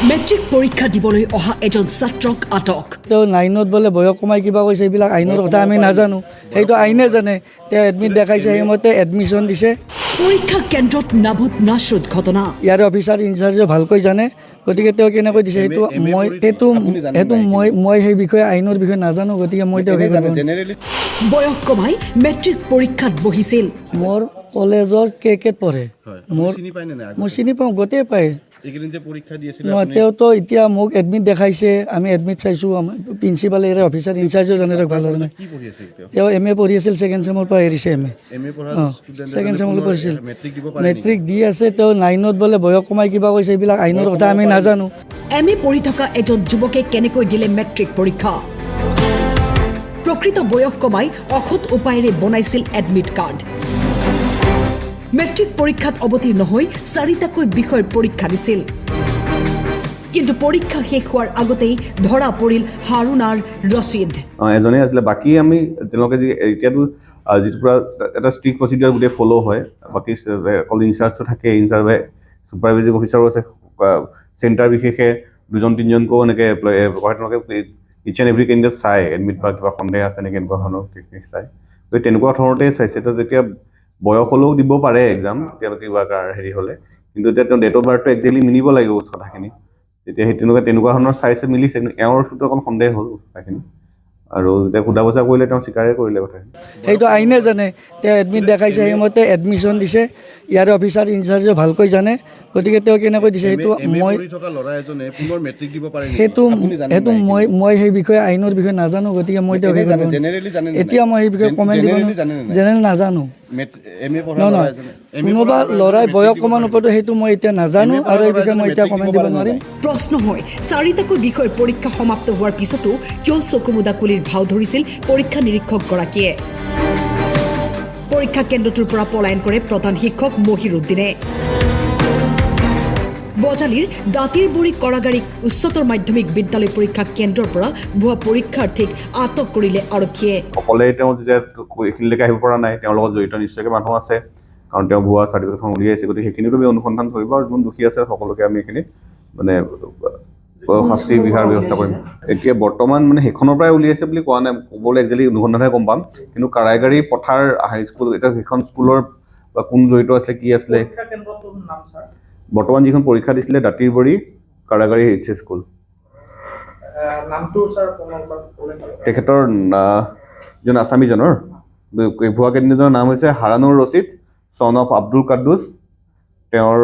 Matric পৰীক্ষা দিবলৈ অহা এজন ছাত্ৰক আটক। তেওঁ 9ত বোলে বয়স কমাই কিবা কৈছে, এইবিলাক আইনৰ কথা আমি নাজানো, সেইটো আইনে জানে। তেওঁ এডমিট দেখাইছে, সেইমতে এডমিশ্যন দিছে। পৰীক্ষা কেন্দ্ৰত নাভূত নাশ্ৰুত ঘটনা। ইয়াৰ অফিচাৰ ইনচাৰ্জে ভালকৈ জানে, গতিকে তেওঁ কেনেকৈ দিছে সেইটো মই সেই বিষয়ে আইনৰ বিষয়ে নাজানো, গতিকে মই তেওঁক বয়স কমাই মেট্ৰিক পৰীক্ষাত বহিছিল। মোৰ কলেজৰ কেত পঢ়ে, মই চিনি পাওঁ, গোটেই পায়। তেওঁতো এতিয়া মোক এডমিট দেখাইছে, আমি এডমিট চাইছোঁ, প্ৰিন্সিপালে অফিচাৰ ইনচাৰ্জেও জানে ভাল ধৰণে। তেওঁ MA পঢ়ি আছিল, ছেকেণ্ড চেমৰ পৰা এৰিছে MA। ছেকেণ্ড চেমলৈ পঢ়িছিল, মেট্ৰিক দি আছে। তেওঁ 9ত বোলে বয়স কমাই কিবা কৈছে, এইবিলাক আইনৰ কথা আমি নাজানো। MA পঢ়ি থকা এজন যুৱকে কেনেকৈ দিলে মেট্ৰিক পৰীক্ষা? প্ৰকৃত বয়স কমাই অসৎ উপায়েৰে বনাইছিল এডমিট কাৰ্ড। মেট্ৰিক পৰীক্ষাত অৱতীৰ্ণ হৈ 4টাকৈ বিষয়ৰ পৰীক্ষা দিছিল, কিন্তু পৰীক্ষা শেষ হোৱাৰ আগতেই ধৰা পৰিল হাৰুনাৰ ৰচিদ। এজনে আছিলে, বাকী আমি তেওঁলোকে এতিয়াতো যিটো পৰা এটা ষ্ট্ৰিক্ট প্ৰচিডিউৰ গোটেই ফ'ল' হয়। বাকী অকল ইনচাৰ্জটো থাকে, ইনচাৰ্জে ছুপাৰভাইজিং অফিচাৰো আছে, চেণ্টাৰ বিশেষে 2-3জনকো এনেকৈ তেওঁলোকে ইচ এণ্ড এভৰি কেণ্ডিডেট চাই, এডমিট বা কিবা সন্দেহ আছে নেকি এনেকুৱা ধৰণৰ চাই। গতিকে তেনেকুৱা ধৰণতে চাইছে। তো যেতিয়া বয়স হ'লেও দিব পাৰে এক্সাম, তেওঁলোকে কিবা হেৰি হ'লে, কিন্তু এতিয়া তেওঁ ডেট অফ বাৰ্থটো একজেক্টলি মিলিব লাগিব কথাখিনি। তেতিয়া সেই তেনেকুৱা ধৰণৰ চাইছে, মিলিছে, কিন্তু এওঁৰ সেইটো অকণ সন্দেহ হ'ল কথাখিনি। আৰু যেতিয়া সোধা পোছা কৰিলে তেওঁ স্বীকাৰে কৰিলে কথাখিনি। সেইটো আইনে জানে। তেওঁ এডমিট দেখাইছে, সেইমতে এডমিশ্যন দিছে। ইয়াৰ অফিচাৰ ইনচাৰ্জে ভালকৈ জানে, গতিকে তেওঁ কেনেকৈ দিছে সেইটো মই সেই বিষয়ে আইনৰ বিষয়ে নাজানো, গতিকে মই তেওঁক এতিয়া মই সেই বিষয়ে কমেণ্ট দিব জেনেৰেল নাজানো। নহয়, কোনোবা ল'ৰাই বয়স কমান ওপৰতো সেইটো মই এতিয়া নাজানো, আৰু এই বিষয়ে মই এতিয়া কমেণ্ট দিব নোৱাৰিম। প্ৰশ্ন হয়, 4টাকৈ বিষয়ৰ পৰীক্ষা সমাপ্ত হোৱাৰ পিছতো কিয় চকুমুদা কুলিৰ ভাও ধৰিছিল পৰীক্ষা নিৰীক্ষকগৰাকীয়ে? পৰীক্ষা কেন্দ্ৰটোৰ পৰা পলায়ন কৰে প্ৰধান শিক্ষক মহিৰুদ্দিনে। বজালিৰ দাঁতিৰবুৰী কৰাগাৰী উচ্চতৰ মাধ্যমিক বিদ্যালয় পৰীক্ষা কেন্দ্ৰৰ পৰা ভুৱা পৰীক্ষাৰ্থীক আটক কৰিলে আৰক্ষীয়ে। অকলে তেওঁ যেতিয়া এইখিনিলৈকে আহিব পৰা নাই, তেওঁৰ লগত জড়িত নিশ্চয়কৈ মানুহ আছে, কাৰণ তেওঁ ভুৱা চাৰ্টিফিকেটখন উলিয়াইছে। গতিকে সেইখিনিতো আমি অনুসন্ধান কৰিব, আৰু যোন দোষী আছে সকলোকে আমি এইখিনি মানে শাস্তি বিহাৰ ব্যৱস্থা কৰিম। এতিয়া বৰ্তমান মানে সেইখনৰ পৰাই উলিয়াইছে বুলি কোৱা নাই, ক'বলৈ একজেক্টলি অনুসন্ধানহে গম পাম। কিন্তু কাৰাইগাৰী পথাৰ হাইস্কুল, এতিয়া সেইখন স্কুলৰ বা কোন জড়িত আছিলে, কি আছিলে, বৰ্তমান যিখন পৰীক্ষা দিছিলে দাঁতিৰবৰী কাৰাইগাৰী HS স্কুল। তেখেতৰ যিজন আছামীজনৰ ভুৱা কেণ্ডিডেটৰ নাম হৈছে হাৰানুৰ ৰচিদ, চন অফ আব্দুল কাদ্দুছ। তেওঁৰ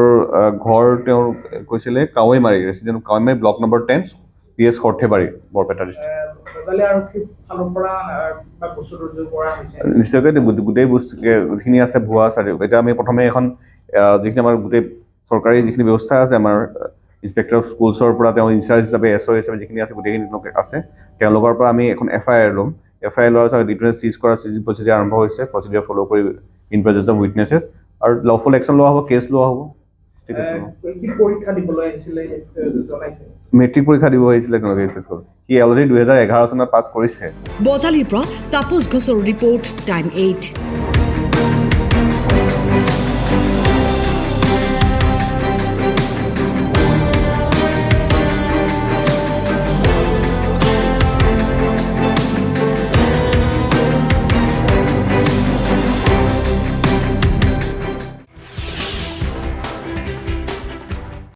ঘৰ তেওঁৰ কৈছিলে Kawaimari, resident Kawaimari, block number 10, PS সৰ্থেবাৰী, বৰপেটা ডিষ্ট্ৰিক্ট। নিশ্চয়কৈ গোটেই যিখিনি আছে ভুৱা চাৰ্টিফিকেট। এতিয়া আমি প্ৰথমে এখন যিখিনি আমাৰ গোটেই চৰকাৰী যিখিনি ব্যৱস্থা আছে, আমাৰ ইনস্পেক্টৰ অফ স্কুলছৰ পৰা তেওঁ ইনচাৰ্জ হিচাপে SO হিচাপে যিখিনি আছে গোটেইখিনি আছে, তেওঁলোকৰ পৰা আমি এখন FIR ল'ম। FIR লোৱাৰ পিছত ডিটেইলছ চিজ কৰা প্ৰচিডিউৰ আৰম্ভ হৈছে, প্ৰচিডিউৰ ফ'ল' কৰি ইন প্ৰেজেন্স অফ উইটনেছেছ, আৰু লফুল একশ্যন লোৱা হ'ব, কেছ লোৱা হ'ব। মেট্ৰিক পৰীক্ষা দিব আহিছিলে তেওঁলোকে HS স্কুল। সি অলৰেডি 2011 চনত পাছ কৰিছে। বজালিৰ পৰা তাপস ঘোষৰ ৰিপৰ্ট, টাইম 8।